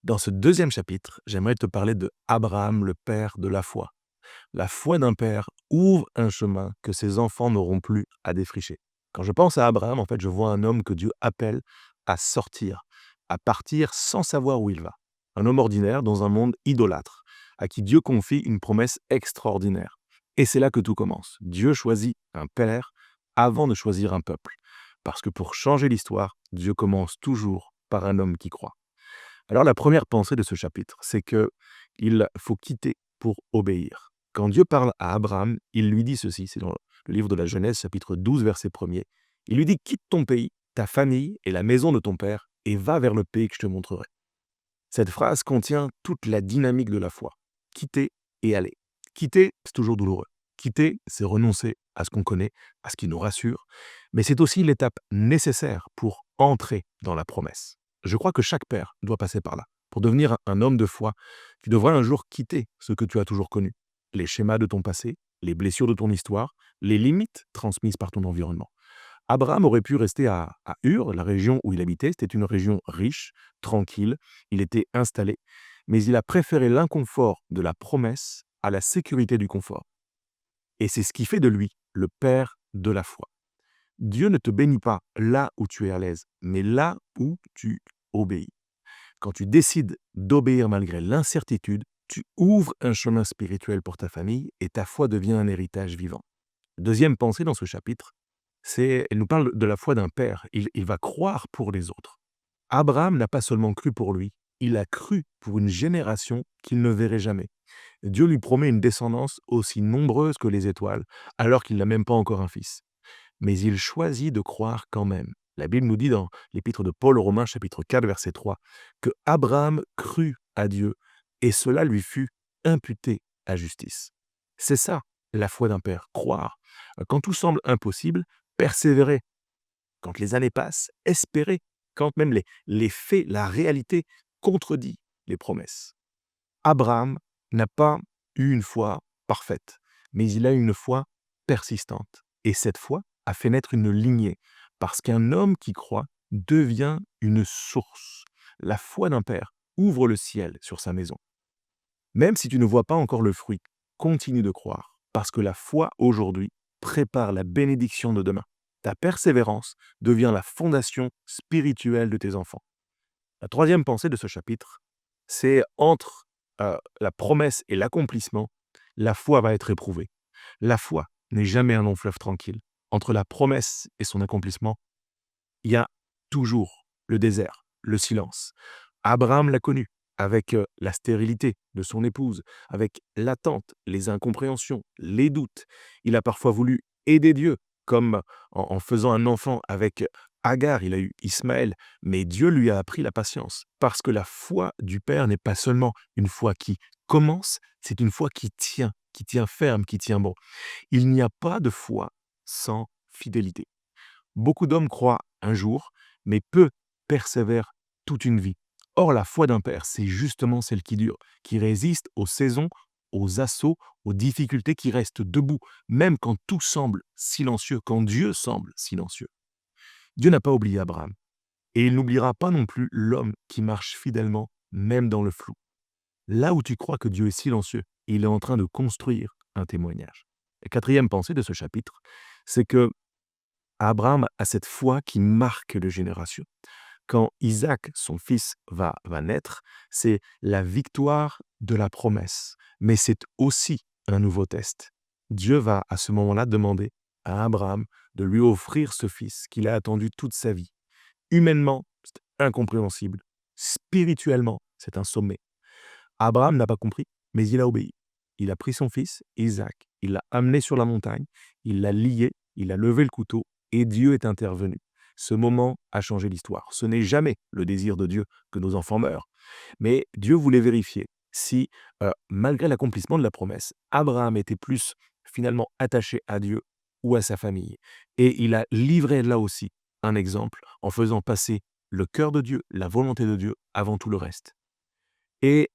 Dans ce deuxième chapitre, j'aimerais te parler de Abraham, le père de la foi. La foi d'un père ouvre un chemin que ses enfants n'auront plus à défricher. Quand je pense à Abraham, en fait, je vois un homme que Dieu appelle à sortir, à partir sans savoir où il va. Un homme ordinaire dans un monde idolâtre, à qui Dieu confie une promesse extraordinaire. Et c'est là que tout commence. Dieu choisit un père avant de choisir un peuple. Parce que pour changer l'histoire, Dieu commence toujours par un homme qui croit. Alors la première pensée de ce chapitre, c'est que il faut quitter pour obéir. Quand Dieu parle à Abraham, il lui dit ceci, c'est dans le livre de la Genèse, chapitre 12, verset 1er. Il lui dit: quitte ton pays, ta famille et la maison de ton père, et va vers le pays que je te montrerai. Cette phrase contient toute la dynamique de la foi. Quitter et aller. Quitter, c'est toujours douloureux. Quitter, c'est renoncer à ce qu'on connaît, à ce qui nous rassure, mais c'est aussi l'étape nécessaire pour entrer dans la promesse. Je crois que chaque père doit passer par là. Pour devenir un homme de foi, tu devras un jour quitter ce que tu as toujours connu. Les schémas de ton passé, les blessures de ton histoire, les limites transmises par ton environnement. Abraham aurait pu rester à Ur, la région où il habitait. C'était une région riche, tranquille, il était installé, mais il a préféré l'inconfort de la promesse à la sécurité du confort. Et c'est ce qui fait de lui le père de la foi. Dieu ne te bénit pas là où tu es à l'aise, mais là où tu obéis. Quand tu décides d'obéir malgré l'incertitude, tu ouvres un chemin spirituel pour ta famille et ta foi devient un héritage vivant. Deuxième pensée dans ce chapitre, elle nous parle de la foi d'un père. Il va croire pour les autres. Abraham n'a pas seulement cru pour lui, il a cru pour une génération qu'il ne verrait jamais. Dieu lui promet une descendance aussi nombreuse que les étoiles, alors qu'il n'a même pas encore un fils. Mais il choisit de croire quand même. La Bible nous dit dans l'épître de Paul aux Romains, chapitre 4, verset 3, que Abraham crut à Dieu, et cela lui fut imputé à justice. C'est ça, la foi d'un père, croire. Quand tout semble impossible, persévérer. Quand les années passent, espérer. Quand même les faits, la réalité contredit les promesses. Abraham n'a pas eu une foi parfaite, mais il a eu une foi persistante. Et cette foi a fait naître une lignée, parce qu'un homme qui croit devient une source. La foi d'un père ouvre le ciel sur sa maison. Même si tu ne vois pas encore le fruit, continue de croire, parce que la foi aujourd'hui prépare la bénédiction de demain. Ta persévérance devient la fondation spirituelle de tes enfants. La troisième pensée de ce chapitre, c'est entre la promesse et l'accomplissement, la foi va être éprouvée. La foi n'est jamais un long fleuve tranquille. Entre la promesse et son accomplissement, il y a toujours le désert, le silence. Abraham l'a connu avec la stérilité de son épouse, avec l'attente, les incompréhensions, les doutes. Il a parfois voulu aider Dieu, comme en faisant un enfant avec Agar, il a eu Ismaël, mais Dieu lui a appris la patience, parce que la foi du Père n'est pas seulement une foi qui commence, c'est une foi qui tient ferme, qui tient bon. Il n'y a pas de foi sans fidélité. Beaucoup d'hommes croient un jour, mais peu persévèrent toute une vie. Or, la foi d'un père, c'est justement celle qui dure, qui résiste aux saisons, aux assauts, aux difficultés, qui reste debout, même quand tout semble silencieux, quand Dieu semble silencieux. Dieu n'a pas oublié Abraham, et il n'oubliera pas non plus l'homme qui marche fidèlement, même dans le flou. Là où tu crois que Dieu est silencieux, il est en train de construire un témoignage. La quatrième pensée de ce chapitre, c'est que Abraham a cette foi qui marque les générations. Quand Isaac, son fils, va naître, c'est la victoire de la promesse, mais c'est aussi un nouveau test. Dieu va à ce moment-là demander à Abraham de lui offrir ce fils qu'il a attendu toute sa vie. Humainement, c'est incompréhensible. Spirituellement, c'est un sommet. Abraham n'a pas compris, mais il a obéi. Il a pris son fils, Isaac, il l'a amené sur la montagne, il l'a lié, il a levé le couteau, et Dieu est intervenu. Ce moment a changé l'histoire. Ce n'est jamais le désir de Dieu que nos enfants meurent, mais Dieu voulait vérifier si, malgré l'accomplissement de la promesse, Abraham était plus finalement attaché à Dieu ou à sa famille. Et il a livré là aussi un exemple en faisant passer le cœur de Dieu, la volonté de Dieu, avant tout le reste. Et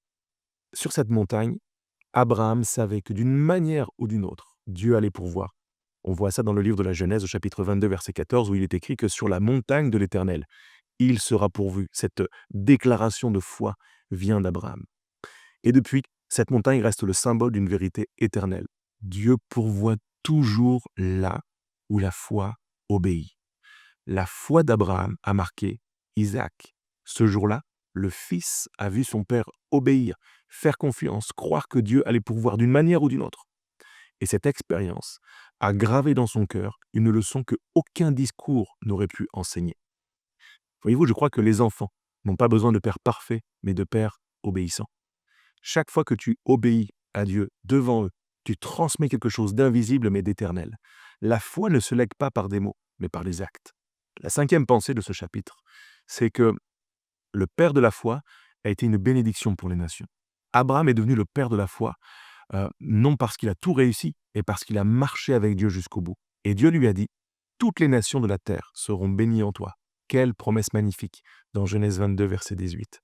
sur cette montagne, Abraham savait que d'une manière ou d'une autre, Dieu allait pourvoir. On voit ça dans le livre de la Genèse au chapitre 22, verset 14, où il est écrit que sur la montagne de l'Éternel, il sera pourvu. Cette déclaration de foi vient d'Abraham. Et depuis, cette montagne reste le symbole d'une vérité éternelle. Dieu pourvoit toujours là où la foi obéit. La foi d'Abraham a marqué Isaac. Ce jour-là, le fils a vu son père obéir, faire confiance, croire que Dieu allait pourvoir d'une manière ou d'une autre. Et cette expérience a gravé dans son cœur une leçon que aucun discours n'aurait pu enseigner. Voyez-vous, je crois que les enfants n'ont pas besoin de pères parfaits, mais de pères obéissants. Chaque fois que tu obéis à Dieu devant eux, tu transmets quelque chose d'invisible mais d'éternel. La foi ne se lègue pas par des mots, mais par les actes. La cinquième pensée de ce chapitre, c'est que le père de la foi a été une bénédiction pour les nations. Abraham est devenu le père de la foi, non parce qu'il a tout réussi, mais parce qu'il a marché avec Dieu jusqu'au bout. Et Dieu lui a dit, toutes les nations de la terre seront bénies en toi. Quelle promesse magnifique dans Genèse 22, verset 18.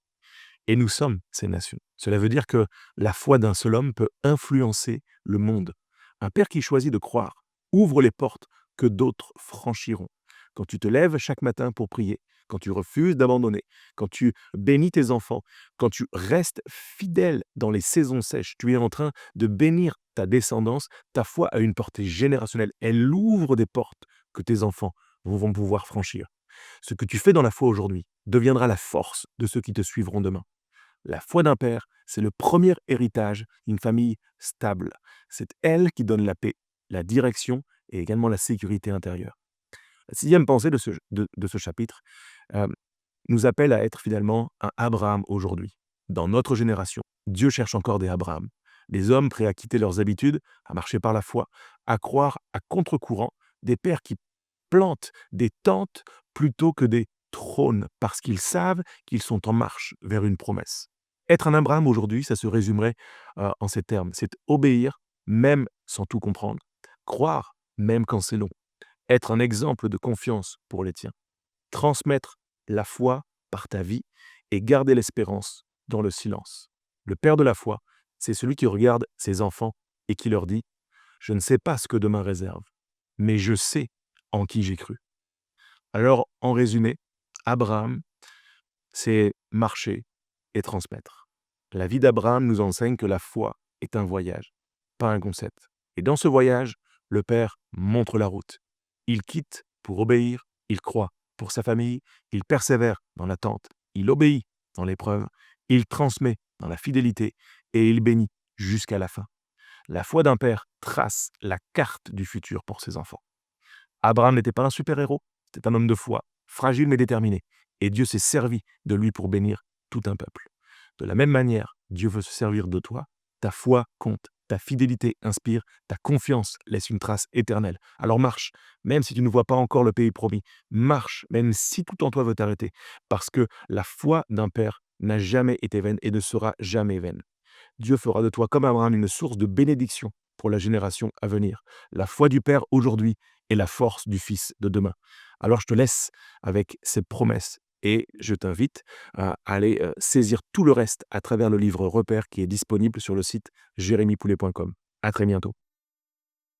Et nous sommes ces nations. Cela veut dire que la foi d'un seul homme peut influencer le monde. Un père qui choisit de croire ouvre les portes que d'autres franchiront. Quand tu te lèves chaque matin pour prier, quand tu refuses d'abandonner, quand tu bénis tes enfants, quand tu restes fidèle dans les saisons sèches, tu es en train de bénir ta descendance, ta foi a une portée générationnelle. Elle ouvre des portes que tes enfants vont pouvoir franchir. Ce que tu fais dans la foi aujourd'hui deviendra la force de ceux qui te suivront demain. La foi d'un père, c'est le premier héritage d'une famille stable. C'est elle qui donne la paix, la direction et également la sécurité intérieure. La sixième pensée de ce chapitre euh, nous appelle à être finalement un Abraham aujourd'hui. Dans notre génération, Dieu cherche encore des Abraham, des hommes prêts à quitter leurs habitudes, à marcher par la foi, à croire à contre-courant, des pères qui plantent des tentes plutôt que des trônes, parce qu'ils savent qu'ils sont en marche vers une promesse. Être un Abraham aujourd'hui, ça se résumerait en ces termes. C'est obéir même sans tout comprendre, croire même quand c'est long, être un exemple de confiance pour les tiens, transmettre la foi par ta vie et garder l'espérance dans le silence. Le père de la foi, c'est celui qui regarde ses enfants et qui leur dit « Je ne sais pas ce que demain réserve, mais je sais en qui j'ai cru ». Alors, en résumé, Abraham, c'est marcher et transmettre. La vie d'Abraham nous enseigne que la foi est un voyage, pas un concept. Et dans ce voyage, le Père montre la route. Il quitte pour obéir, il croit pour sa famille, il persévère dans l'attente, il obéit dans l'épreuve, il transmet dans la fidélité et il bénit jusqu'à la fin. La foi d'un père trace la carte du futur pour ses enfants. Abraham n'était pas un super-héros, c'était un homme de foi, fragile mais déterminé. Et Dieu s'est servi de lui pour bénir tout un peuple. De la même manière, Dieu veut se servir de toi. Ta foi compte, ta fidélité inspire, ta confiance laisse une trace éternelle. Alors marche, même si tu ne vois pas encore le pays promis. Marche, même si tout en toi veut t'arrêter. Parce que la foi d'un père n'a jamais été vaine et ne sera jamais vaine. Dieu fera de toi, comme Abraham, une source de bénédiction pour la génération à venir. La foi du Père aujourd'hui est la force du Fils de demain. Alors je te laisse avec ces promesses et je t'invite à aller saisir tout le reste à travers le livre Repères qui est disponible sur le site jérémypoulet.com. À très bientôt.